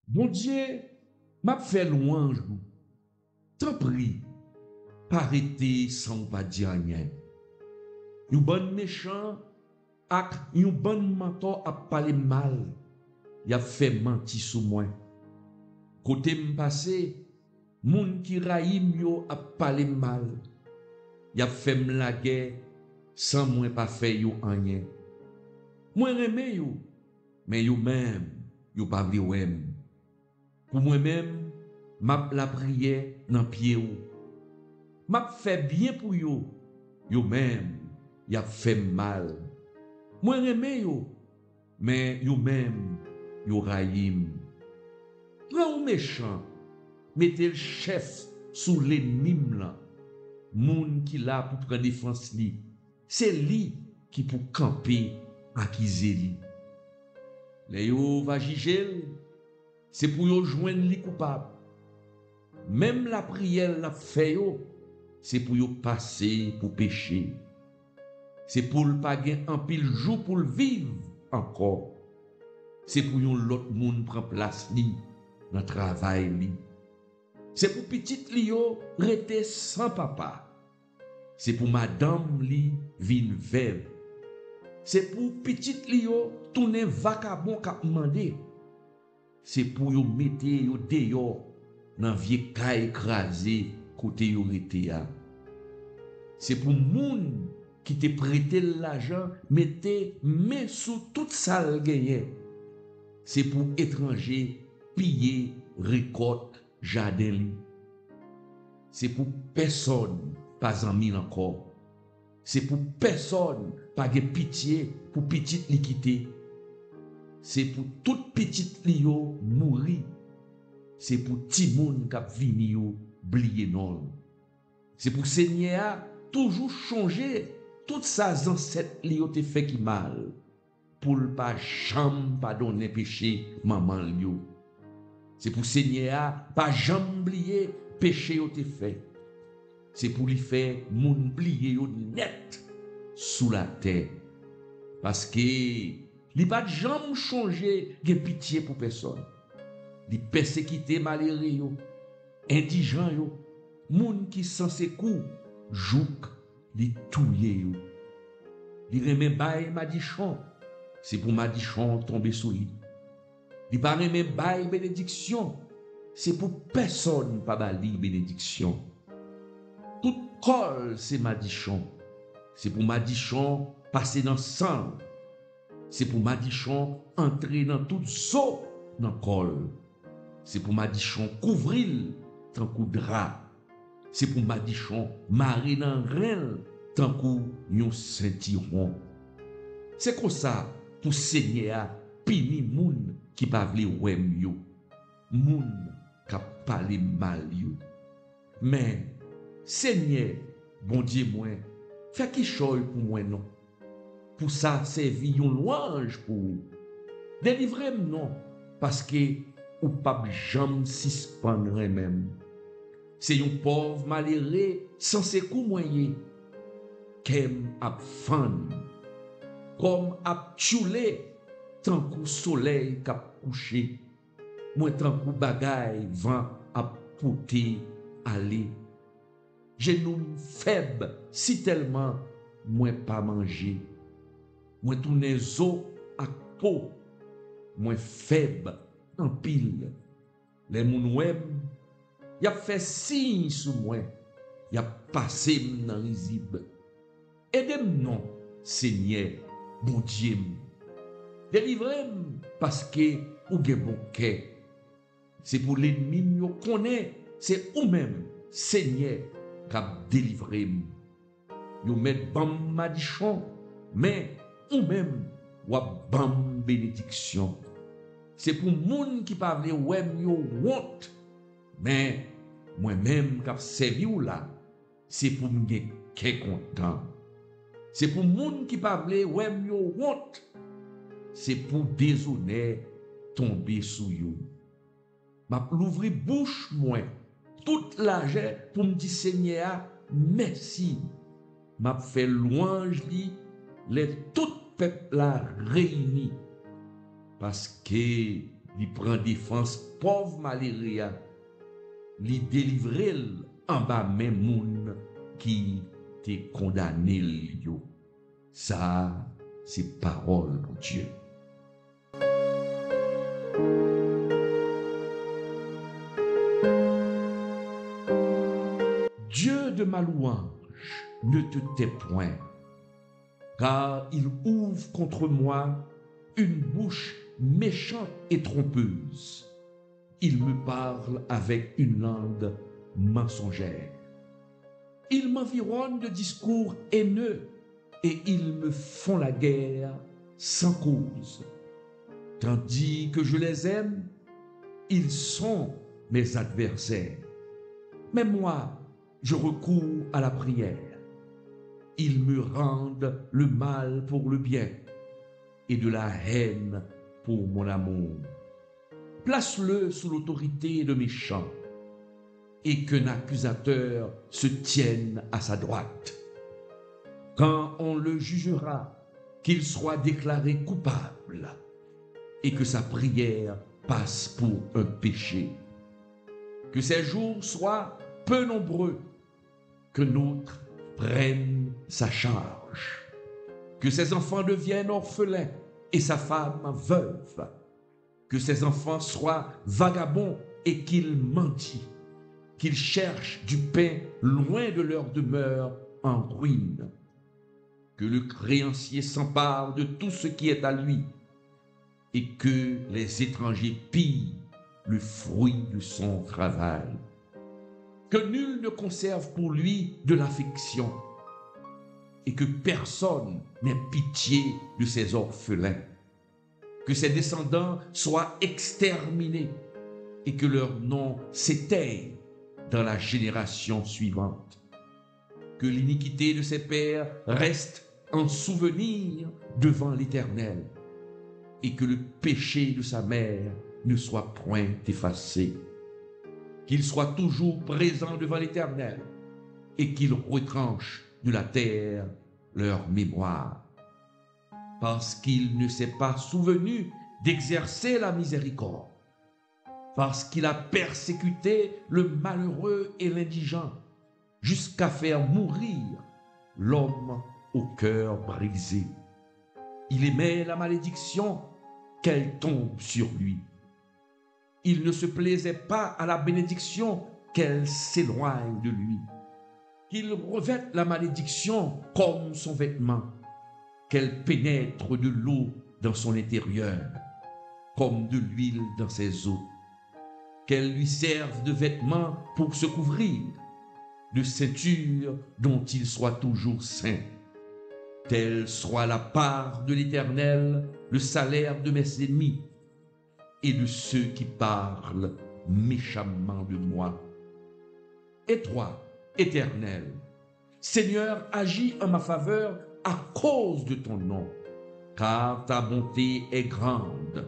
Bon Dieu, m'a fait louange, t'en prie, pas arrêter sans pas dire rien. Un bon méchant, ak un bon mentor a parlé mal, il a fait mentir sous moi. Côté m'passé, moun qui raïm yo a parlé mal, il a fait la guerre sans moi pas fait yo rien. Moi remè yo, mais yo même, yo pas vle wèm. Pour moi-même, m'a la prière dans pied ou. M'a fait bien pour yo, yo même, y a fait mal. Moi remè yo, mais yo même, yo raïm. Prends un méchant, mettez le chef sous l'ennemi là. Moun qui là pour prendre défense li. C'est lui qui pour camper accuser li. Les yo va juger, c'est pour yo joindre li coupable. Même la prière la fait yo, c'est pour yo passer pour pécher. C'est pour le pas gen en pile jour pour le vivre encore. C'est pour yon l'autre monde prend place li dans travail li. C'est pour petite li yo rete sans papa. C'est pour madame li vin veuve. C'est pour petite li yo tourner vagabond k'ap mandé. C'est pour yo mette yo dehors dans vieux ka écrasé côté yo rete ya. C'est pour moun qui te prêté l'argent mettez main sous toute ça gagné. C'est pour étrangers piller récolte jardin li. C'est pour personne pas en mille encore. C'est pour personne pas de pitié pour petite li quitter. C'est pour toute petite li yo mourir. C'est pour ti moun k'ap vini yo bliye non. C'est pour Seigneur toujours changer toutes sa ancêtres li yo te fait qui mal pour le pas jamais pardonner péché maman li yo. C'est pour Seigneur pas jamais oublier péché yo te fait. C'est pour lui faire moun plier yo net sous la terre. Parce que li pas jamais changer de pitié pour personne. Li persécuter malheureux yo, indigent yo, moun qui sans ses coups, jouk, li touye yo. Li remen bay madichon, c'est pour madichon tomber sous lui. Li pas remen bay bénédiction, c'est pour personne pas bali bénédiction. Tout col c'est madichon, c'est pour madichon passer dans sang. C'est pour madichon entrer dans toute eau dans col. C'est pour madichon couvrir tant coup drap. C'est pour madichon marrer dans rein tant coup yon ceinturon. C'est comme ça pour Seigneur pini moun qui pa vle wèm yo. Moun qui parlé mal yo. Mais Seigneur, bon Dieu moi, fais qui choy pour moi non. Pour ça servi yon louange pour délivrer non parce que ou pas jamais suspendre même. C'est un pauvre malheureux sans ses coups moyens qu'aime ap fan comme ap choulé tant qu'au soleil k'ap couché moi tant qu'au bagay vent ap pouté aller genou faible si tellement moi pas manger moi tourner zo ak peau moi faible en pile les moun web y a fait signe sous moi y a passé dans risible aidez-moi non Seigneur bon Dieu délivrez-moi parce que ou gen bon cœur c'est pour l'ennemi yo connaît c'est ou même Seigneur qui a délivré yo met bam madichon mais ou même ou bam bénédiction. C'est pour moun qui pa vle wèm yo honte. Mais moi-même qui servi ou là, c'est pour m'gen kè content. C'est pour moun qui pa vle wèm yo honte. C'est pour déshonneur tomber sous yo. M'a l'ouvri bouche moi toute l'argent pour me dire Seigneur merci. M'a fait louange li les tout peuple là réuni. Parce que il prend défense pauvre malheureux, il délivre en bas même moun qui t'est condamné yo. Ça, c'est parole de Dieu. Dieu de ma louange, ne te tais point, car il ouvre contre moi une bouche méchante et trompeuse. Il me parle avec une langue mensongère. Ils m'environnent de discours haineux et ils me font la guerre sans cause. Tandis que je les aime, ils sont mes adversaires. Mais moi, je recours à la prière. Ils me rendent le mal pour le bien et de la haine pour mon amour. Place-le sous l'autorité de mes chants et qu'un accusateur se tienne à sa droite. Quand on le jugera, qu'il soit déclaré coupable et que sa prière passe pour un péché. Que ses jours soient peu nombreux, que notre prenne sa charge. Que ses enfants deviennent orphelins et sa femme veuve. Que ses enfants soient vagabonds et qu'ils mendient. Qu'ils cherchent du pain loin de leur demeure en ruine. Que le créancier s'empare de tout ce qui est à lui et que les étrangers pillent le fruit de son travail. Que nul ne conserve pour lui de l'affection et que personne n'ait pitié de ses orphelins. Que ses descendants soient exterminés et que leur nom s'éteigne dans la génération suivante. Que l'iniquité de ses pères reste en souvenir devant l'Éternel et que le péché de sa mère ne soit point effacé. Qu'il soit toujours présent devant l'Éternel et qu'il retranche de la terre leur mémoire. Parce qu'il ne s'est pas souvenu d'exercer la miséricorde, parce qu'il a persécuté le malheureux et l'indigent, jusqu'à faire mourir l'homme au cœur brisé. Il aimait la malédiction, qu'elle tombe sur lui. Il ne se plaisait pas à la bénédiction, qu'elle s'éloigne de lui. Qu'il revête la malédiction comme son vêtement, qu'elle pénètre de l'eau dans son intérieur, comme de l'huile dans ses os, qu'elle lui serve de vêtement pour se couvrir, de ceinture dont il soit toujours saint. Telle soit la part de l'Éternel, le salaire de mes ennemis et de ceux qui parlent méchamment de moi. Et toi, Éternel, Seigneur, agis en ma faveur à cause de ton nom, car ta bonté est grande,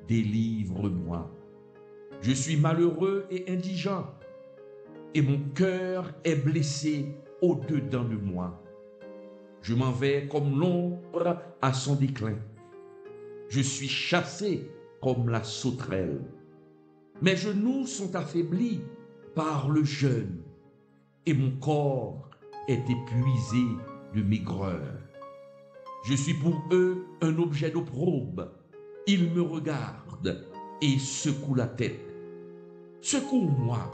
délivre-moi. Je suis malheureux et indigent, et mon cœur est blessé au-dedans de moi. Je m'en vais comme l'ombre à son déclin. Je suis chassé comme la sauterelle. Mes genoux sont affaiblis par le jeûne, et mon corps est épuisé de maigreur. Je suis pour eux un objet d'opprobre. Ils me regardent et secouent la tête. Secours-moi,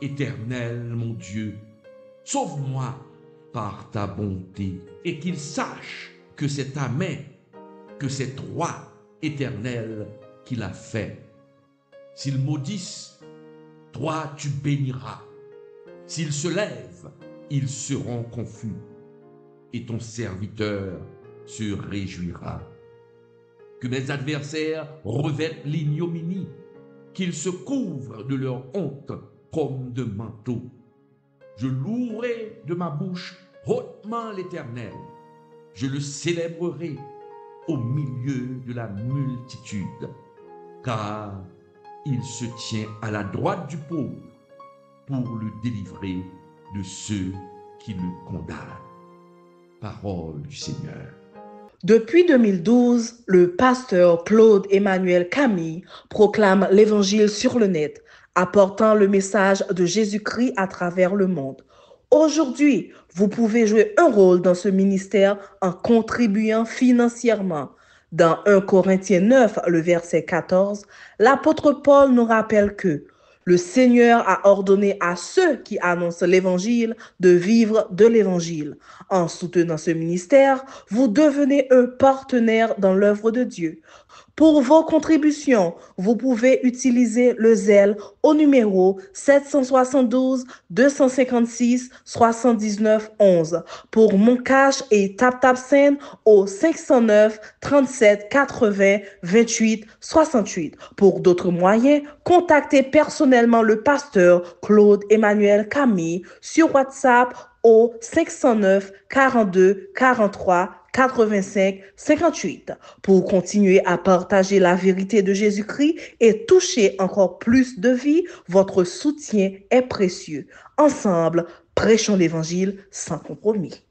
Éternel mon Dieu, sauve-moi par ta bonté, et qu'ils sachent que c'est ta main, que c'est toi, Éternel, qui l'a fait. S'ils maudissent, toi tu béniras. S'ils se lèvent, ils seront confus, et ton serviteur se réjouira. Que mes adversaires revêtent l'ignominie, qu'ils se couvrent de leur honte comme de manteau. Je louerai de ma bouche hautement l'Éternel. Je le célébrerai au milieu de la multitude, car il se tient à la droite du pauvre pour le délivrer de ceux qui le condamnent. Parole du Seigneur. Depuis 2012, le pasteur Claude Emmanuel Camille proclame l'Évangile sur le net, apportant le message de Jésus-Christ à travers le monde. Aujourd'hui, vous pouvez jouer un rôle dans ce ministère en contribuant financièrement. Dans 1 Corinthiens 9, le verset 14, l'apôtre Paul nous rappelle que le Seigneur a ordonné à ceux qui annoncent l'Évangile de vivre de l'Évangile. En soutenant ce ministère, vous devenez un partenaire dans l'œuvre de Dieu. Pour vos contributions, vous pouvez utiliser le Zelle au numéro 772 256 79 11. Pour Mon Cash et TapTapSend au 509 37 80 28 68. Pour d'autres moyens, contactez personnellement le pasteur Claude Emmanuel Camille sur WhatsApp au 509 42 43 85 58 pour continuer à partager la vérité de Jésus-Christ et toucher encore plus de vies. Votre soutien est précieux. Ensemble, prêchons l'Évangile sans compromis.